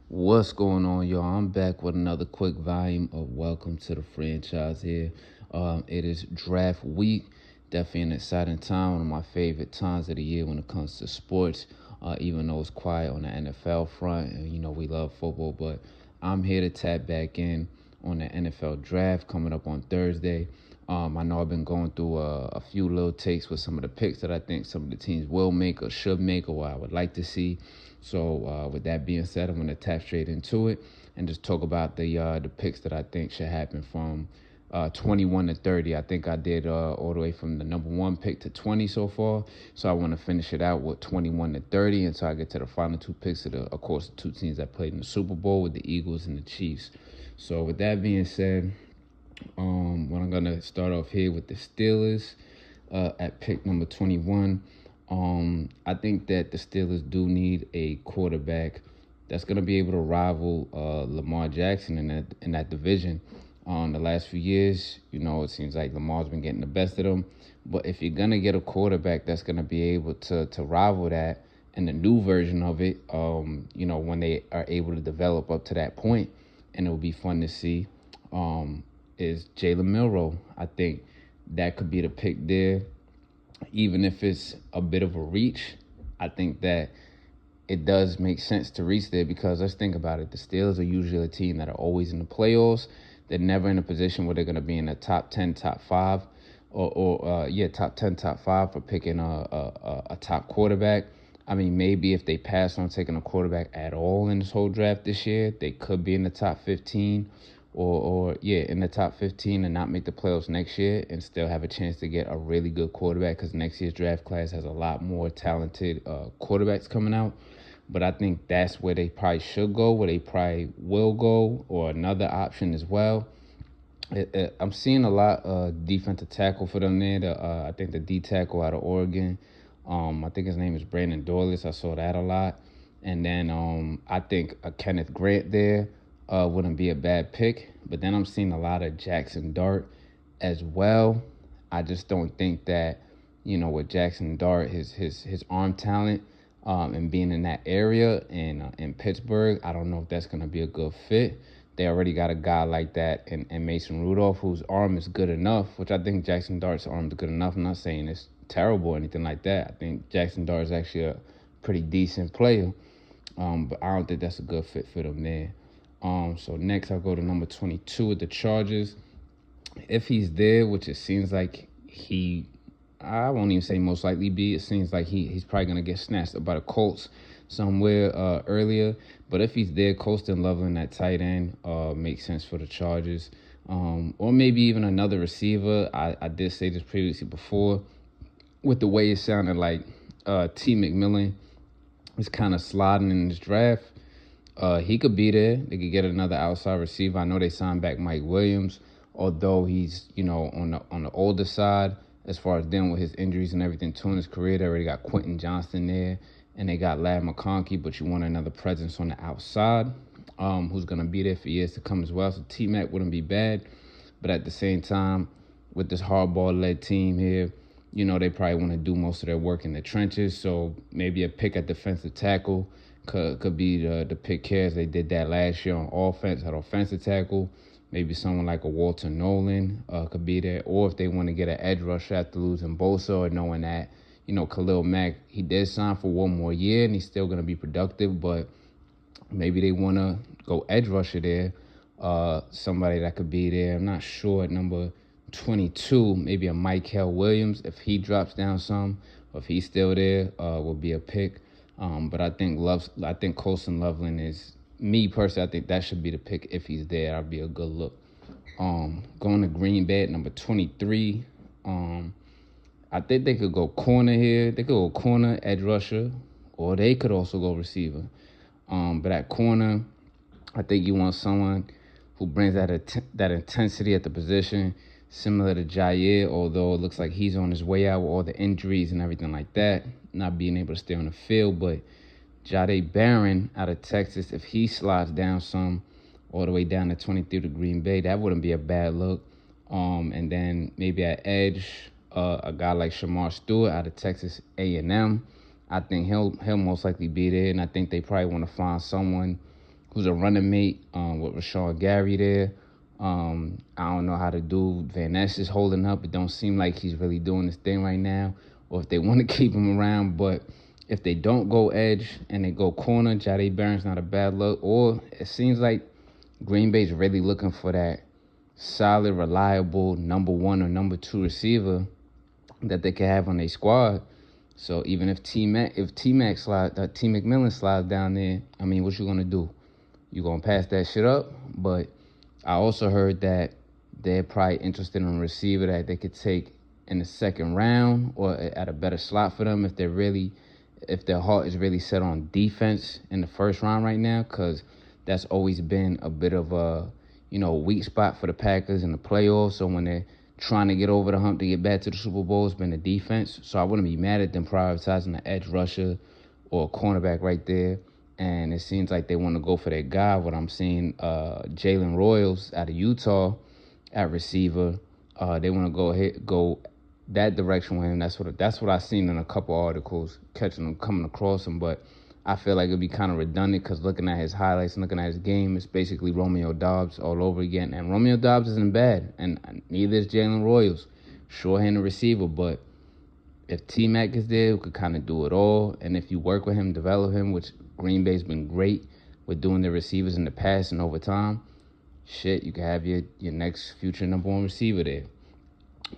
What's going on, y'all? I'm back with another quick volume of Welcome to the Franchise here. It is draft week. Definitely an exciting time, one of my favorite times of the year when it comes to sports. Even though it's quiet on the NFL front, and we love football, but I'm here to tap back in on the NFL draft coming up on Thursday. I know I've been going through a few little takes with some of the picks that I think some of the teams will make or should make or what I would like to see. So with that being said, I'm going to tap straight into it and just talk about the picks that I think should happen from 21 to 30. I think I did all the way from the number 1 pick to 20 so far. So I want to finish it out with 21 to 30 until I get to the final 2 picks of course, the 2 teams that played in the Super Bowl with the Eagles and the Chiefs. So with that being said, what I'm gonna start off here with the Steelers at pick number 21. I think that the Steelers do need a quarterback that's gonna be able to rival Lamar Jackson in that division. The last few years, it seems like Lamar's been getting the best of them. But if you're gonna get a quarterback that's gonna be able to rival that and the new version of it, when they are able to develop up to that point, and it'll be fun to see. Is Jalen Milroe. I think that could be the pick there. Even if it's a bit of a reach, I think that it does make sense to reach there because let's think about it. The Steelers are usually a team that are always in the playoffs. They're never in a position where they're going to be in the top 10, top 5, or top 10, top 5 for picking a top quarterback. I mean, maybe if they pass on taking a quarterback at all in this whole draft this year, they could be in the top 15 or in the top 15 and not make the playoffs next year and still have a chance to get a really good quarterback because next year's draft class has a lot more talented quarterbacks coming out. But I think that's where they probably should go, where they probably will go, or another option as well. I'm seeing a lot of defensive tackle for them there. I think the D tackle out of Oregon, I think his name is Brandon Dorless. I saw that a lot. And then I think a Kenneth Grant there wouldn't be a bad pick. But then I'm seeing a lot of Jaxson Dart as well. I just don't think that, with Jaxson Dart, his arm talent and being in that area in Pittsburgh, I don't know if that's going to be a good fit. They already got a guy like that in Mason Rudolph whose arm is good enough, which I think Jaxson Dart's arm is good enough. I'm not saying it's terrible or anything like that. I think Jaxson Dart is actually a pretty decent player, but I don't think that's a good fit for them there. So next I'll go to number 22 with the Chargers. If he's there, which it seems like I won't even say most likely be. It seems like he's probably going to get snatched up by the Colts somewhere earlier. But if he's there, Colston Loveland at tight end makes sense for the Chargers. Or maybe even another receiver. I did say this previously before. With the way it sounded like T. McMillan is kind of sliding in this draft. He could be there. They could get another outside receiver. I know they signed back Mike Williams, although he's on the older side as far as dealing with his injuries and everything too in his career. They already got Quentin Johnston there, and they got Ladd McConkey, but you want another presence on the outside who's going to be there for years to come as well. So Tmac wouldn't be bad, but at the same time, with this hardball-led team here, they probably want to do most of their work in the trenches. So maybe a pick at defensive tackle could be the pick here, as they did that last year on offense at offensive tackle. Maybe someone like a Walter Nolan could be there. Or if they want to get an edge rusher after losing Bosa or knowing that, Khalil Mack, he did sign for one more year and he's still going to be productive, but maybe they want to go edge rusher there. Somebody that could be there. I'm not sure at number 22, maybe a Michael Williams. If he drops down some, or if he's still there, will be a pick. But I think Colston Loveland is, me personally, I think that should be the pick if he's there. That'd be a good look. Going to Green Bay at number 23. I think they could go corner here. They could go corner, edge rusher, or they could also go receiver. But at corner, I think you want someone who brings that intensity at the position, similar to Jair, although it looks like he's on his way out with all the injuries and everything like that, not being able to stay on the field. But Jahdae Barron out of Texas, if he slides down some, all the way down to 23 to Green Bay, that wouldn't be a bad look. And then maybe at edge, a guy like Shamar Stewart out of Texas A&M. I think he'll most likely be there, and I think they probably want to find someone who's a running mate with Rashawn Gary there. I don't know how to do. Van Ness is holding up. It don't seem like he's really doing his thing right now, or if they want to keep him around. But if they don't go edge and they go corner, Jahdae Barron's not a bad look. Or it seems like Green Bay's really looking for that solid, reliable number 1 or number 2 receiver that they can have on their squad. So even if Tmac McMillan slides down there, I mean, what you gonna do? You gonna pass that shit up? But I also heard that they're probably interested in a receiver that they could take in the second round or at a better slot for them if their heart is really set on defense in the first round right now, because that's always been a bit of a weak spot for the Packers in the playoffs. So when they're trying to get over the hump to get back to the Super Bowl, it's been the defense. So I wouldn't be mad at them prioritizing the edge rusher or a cornerback right there. And it seems like they want to go for that guy. What I'm seeing, Jalen Royals out of Utah at receiver. They want to go that direction with him. That's what I've seen in a couple articles, catching him coming across him. But I feel like it'd be kind of redundant because looking at his highlights and looking at his game, it's basically Romeo Doubs all over again. And Romeo Doubs isn't bad, and neither is Jalen Royals. Short-handed receiver, but if Tmac is there, who could kind of do it all, and if you work with him, develop him, which Green Bay's been great with doing their receivers in the past and over time, shit, you can have your next future number 1 receiver there.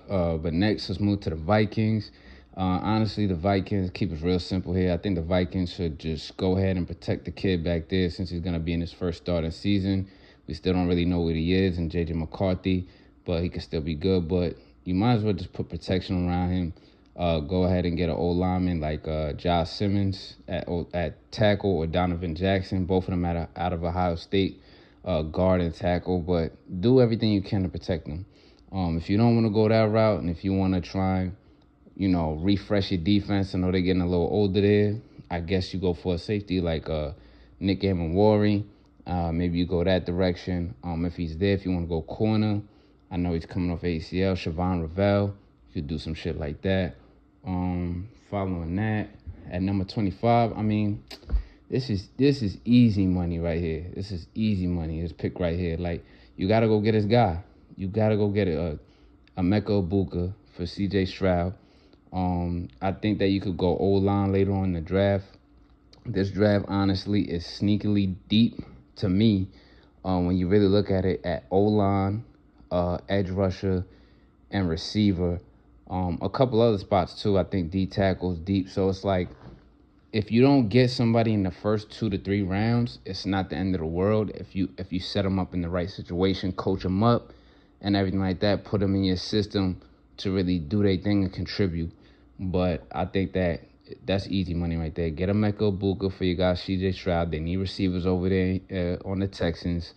But next, let's move to the Vikings. Honestly, the Vikings, keep it real simple here. I think the Vikings should just go ahead and protect the kid back there since he's going to be in his first starting season. We still don't really know what he is in J.J. McCarthy, but he could still be good. But you might as well just put protection around him. Go ahead and get an old lineman like Josh Simmons at tackle or Donovan Jackson, both of them out of Ohio State, guard and tackle. But do everything you can to protect them. If you don't want to go that route and if you want to try refresh your defense, I know they're getting a little older there, I guess you go for a safety like Nick Amenwari. Maybe you go that direction. If he's there, if you want to go corner, I know he's coming off ACL, Siobhan Ravel. You could do some shit like that. Following that, at number 25, I mean, this is easy money right here. This is easy money. This pick right here. Like, you got to go get his guy. You got to go get a Emeka Egbuka for C.J. Stroud. I think that you could go O-line later on in the draft. This draft, honestly, is sneakily deep to me when you really look at it at O-line, edge rusher, and receiver. A couple other spots, too. I think D tackle's deep. So it's like, if you don't get somebody in the first 2 to 3 rounds, it's not the end of the world. If you set them up in the right situation, coach them up, and everything like that, put them in your system to really do their thing and contribute. But I think that's easy money right there. Get a Emeka Egbuka for your guy C.J. Stroud. They need receivers over there on the Texans.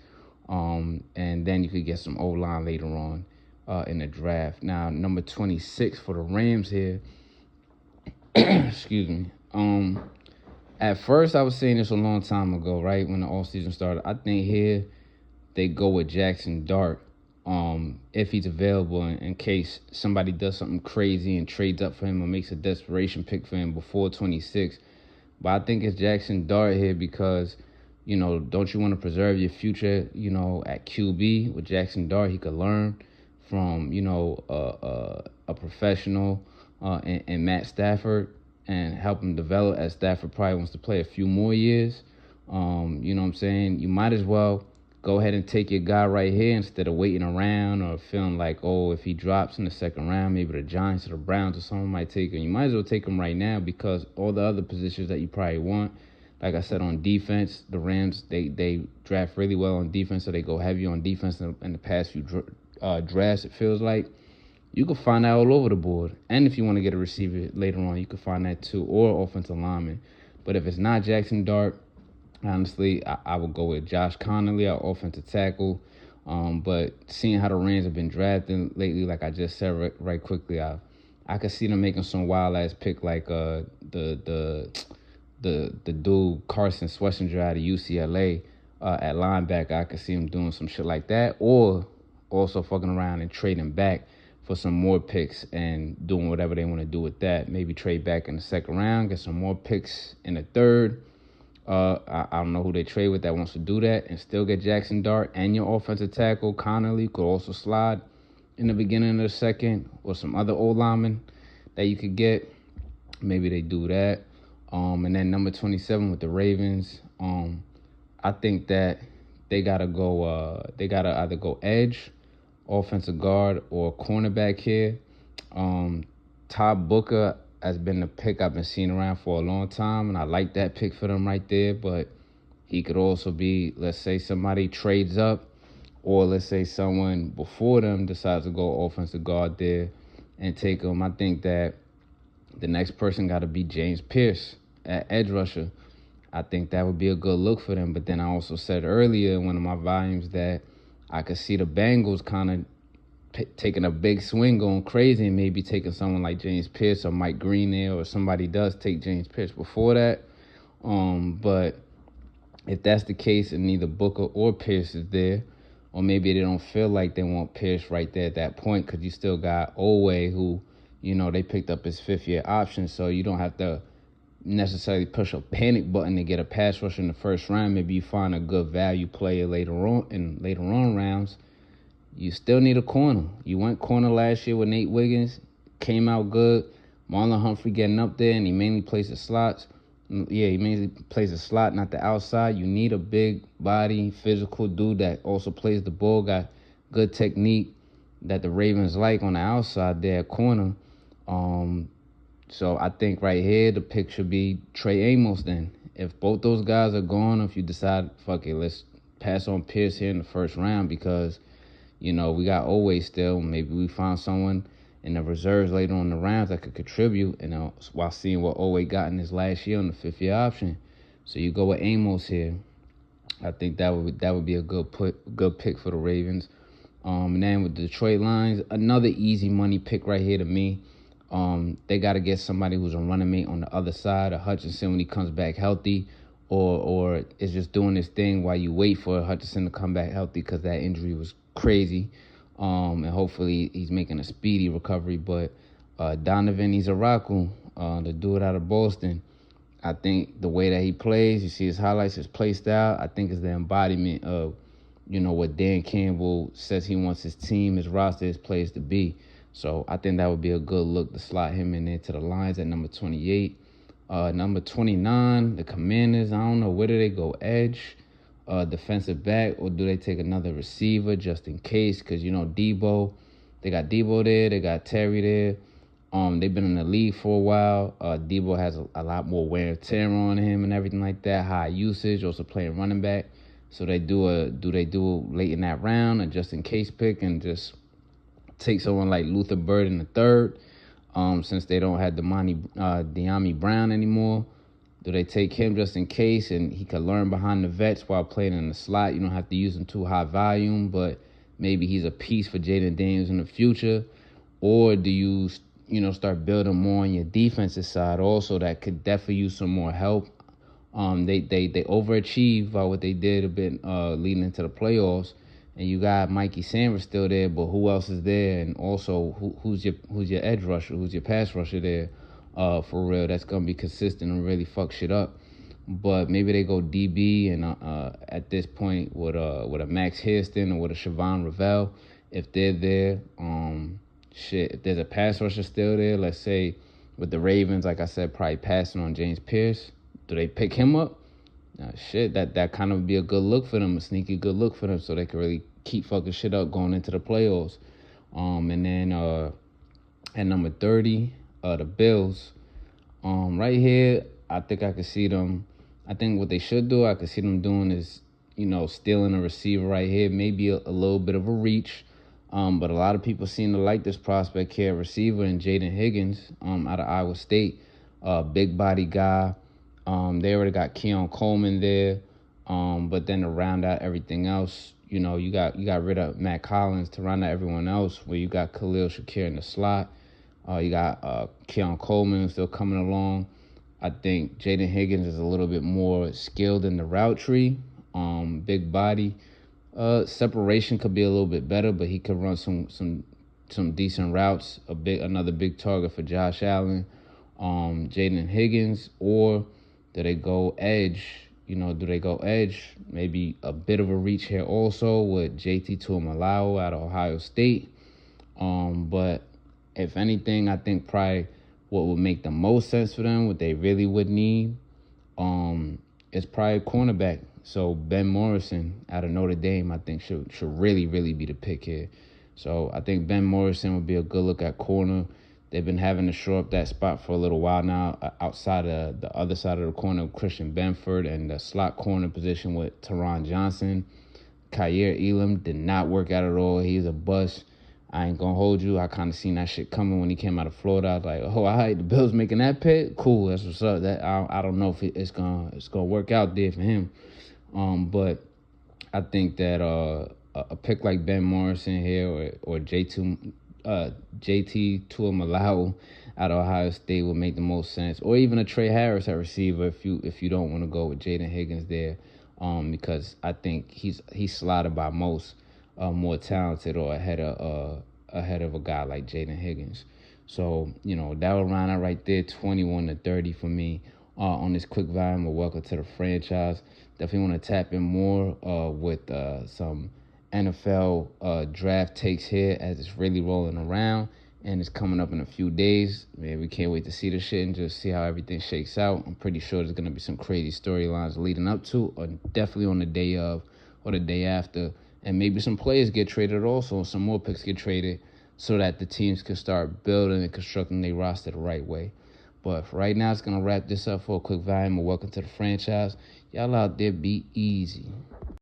And then you could get some O-line later on in the draft. Now, number 26 for the Rams here. Excuse me. At first, I was saying this a long time ago, right, when the offseason started. I think here they go with Jaxon Dart. If he's available in case somebody does something crazy and trades up for him or makes a desperation pick for him before 26. But I think it's Jaxon Dart here because, don't you want to preserve your future, at QB with Jaxon Dart? He could learn from, a professional and Matt Stafford and help him develop as Stafford probably wants to play a few more years. You know what I'm saying? You might as well go ahead and take your guy right here instead of waiting around or feeling like, if he drops in the second round, maybe the Giants or the Browns or someone might take him. You might as well take him right now because all the other positions that you probably want, like I said, on defense, the Rams, they draft really well on defense, so they go heavy on defense in the past few drafts, it feels like. You can find that all over the board. And if you want to get a receiver later on, you can find that too, or offensive lineman. But if it's not Jaxon Dart, honestly, I would go with Josh Connolly, our offensive tackle. But seeing how the Rams have been drafting lately, like I just said right quickly, I could see them making some wild ass pick like the dude Carson Schwarzenegger out of UCLA at linebacker. I could see him doing some shit like that, or also fucking around and trading back for some more picks and doing whatever they want to do with that. Maybe trade back in the second round, get some more picks in the third. I don't know who they trade with that wants to do that and still get Jaxon Dart and your offensive tackle. Connolly could also slide in the beginning of the second, or some other old linemen that you could get. Maybe they do that. And then number 27 with the Ravens. I think that they gotta go. They gotta either go edge, offensive guard, or cornerback here. Todd Booker has been the pick I've been seeing around for a long time, and I like that pick for them right there. But he could also be, let's say somebody trades up, or let's say someone before them decides to go offensive guard there and take him. I think that the next person got to be James Pierce at edge rusher. I think that would be a good look for them. But then I also said earlier in one of my volumes that I could see the Bengals kind of taking a big swing, going crazy, and maybe taking someone like James Pierce or Mike Green there, or somebody does take James Pierce before that. But if that's the case and neither Booker or Pierce is there, or maybe they don't feel like they want Pierce right there at that point, because you still got Oweh, who, they picked up his fifth-year option, so you don't have to necessarily push a panic button to get a pass rusher in the first round. Maybe you find a good value player later on rounds. You still need a corner. You went corner last year with Nate Wiggins, came out good. Marlon Humphrey getting up there, and he mainly plays the slots. Yeah, he mainly plays the slot, not the outside. You need a big body, physical dude that also plays the ball, got good technique that the Ravens like on the outside there at corner. So I think right here the pick should be Trey Amos then. If both those guys are gone, if you decide, fuck it, let's pass on Pierce here in the first round because, we got Oweh still. Maybe we find someone in the reserves later on in the rounds that could contribute, while seeing what Oweh got in his last year on the fifth-year option. So you go with Amos here. I think that would be a good pick for the Ravens. And then with the Detroit Lions, another easy money pick right here to me. They got to get somebody who's a running mate on the other side of Hutchinson when he comes back healthy, or is just doing this thing while you wait for Hutchinson to come back healthy because that injury was crazy. And hopefully he's making a speedy recovery. But Donovan Izaraku, the dude out of Boston, I think the way that he plays, you see his highlights, his play style, I think is the embodiment of, what Dan Campbell says he wants his team, his roster, his players to be. So I think that would be a good look to slot him in there to the Lions at number 28. Number 29, the Commanders, I don't know, where do they go? Edge, defensive back, or do they take another receiver just in case? Because, Debo, they got Debo there, they got Terry there. They've been in the league for a while. Debo has a lot more wear and tear on him and everything like that. High usage, also playing running back. So they do late in that round a just in case pick and just take someone like Luther Bird in the third, since they don't have De'Ami Brown anymore. Do they take him just in case and he can learn behind the vets while playing in the slot? You don't have to use him too high volume, but maybe he's a piece for Jaden Daniels in the future. Or do you, start building more on your defensive side also that could definitely use some more help? They overachieved by what they did a bit leading into the playoffs. And you got Mikey Sanders still there, but who else is there? And also, who's your edge rusher? Who's your pass rusher there? For real, that's gonna be consistent and really fuck shit up. But maybe they go DB and at this point with a Max Hairston or with a Siobhan Ravel, if they're there. If there's a pass rusher still there, let's say with the Ravens, like I said, probably passing on James Pierce. Do they pick him up? That kind of would be a good look for them, a sneaky good look for them, so they can really keep fucking shit up going into the playoffs. And then at number 30, the Bills. Right here, I think I could see them. I think what they should do, I could see them doing is, stealing a receiver right here, maybe a little bit of a reach. But a lot of people seem to like this prospect here, receiver, and Jaden Higgins out of Iowa State. Big body guy. They already got Keon Coleman there, but then to round out everything else, you got rid of Matt Collins to round out everyone else, where you got Khalil Shakir in the slot. You got Keon Coleman still coming along. I think Jaden Higgins is a little bit more skilled in the route tree. Big body. Separation could be a little bit better, but he could run some decent routes. Another big target for Josh Allen. Jaden Higgins, or do they go edge Do they go edge? Maybe a bit of a reach here also with JT Tuimoloau out of Ohio State. But if anything, I think probably what would make the most sense for them, what they really would need, is probably cornerback. So Ben Morrison out of Notre Dame, I think should really, really be the pick here. So I think Ben Morrison would be a good look at corner. They've been having to shore up that spot for a little while now, outside of the other side of the corner, Christian Benford, and the slot corner position with Teron Johnson. Kaiir Elam did not work out at all. He's a bust. I ain't gonna hold you. I kind of seen that shit coming when he came out of Florida. I was like, oh, all right, the Bills making that pick? Cool, that's what's up. That I don't know if it's gonna work out there for him. But I think that a pick like Ben Morrison here or JT Tuimoloau out of Ohio State would make the most sense, or even a Trey Harris at receiver if you don't want to go with Jaden Higgins there, because I think he's slotted by most more talented or ahead of a guy like Jaden Higgins. So that would round out right there, 21-30 for me on this quick volume of Welcome to the Franchise. Definitely want to tap in more with some NFL draft takes here as it's really rolling around, and it's coming up in a few days. Man, we can't wait to see this shit and just see how everything shakes out. I'm pretty sure there's going to be some crazy storylines leading up to, or definitely on the day of or the day after. And maybe some players get traded also, some more picks get traded so that the teams can start building and constructing their roster the right way. But for right now, it's going to wrap this up for a quick volume of Welcome to the Franchise. Y'all out there, be easy.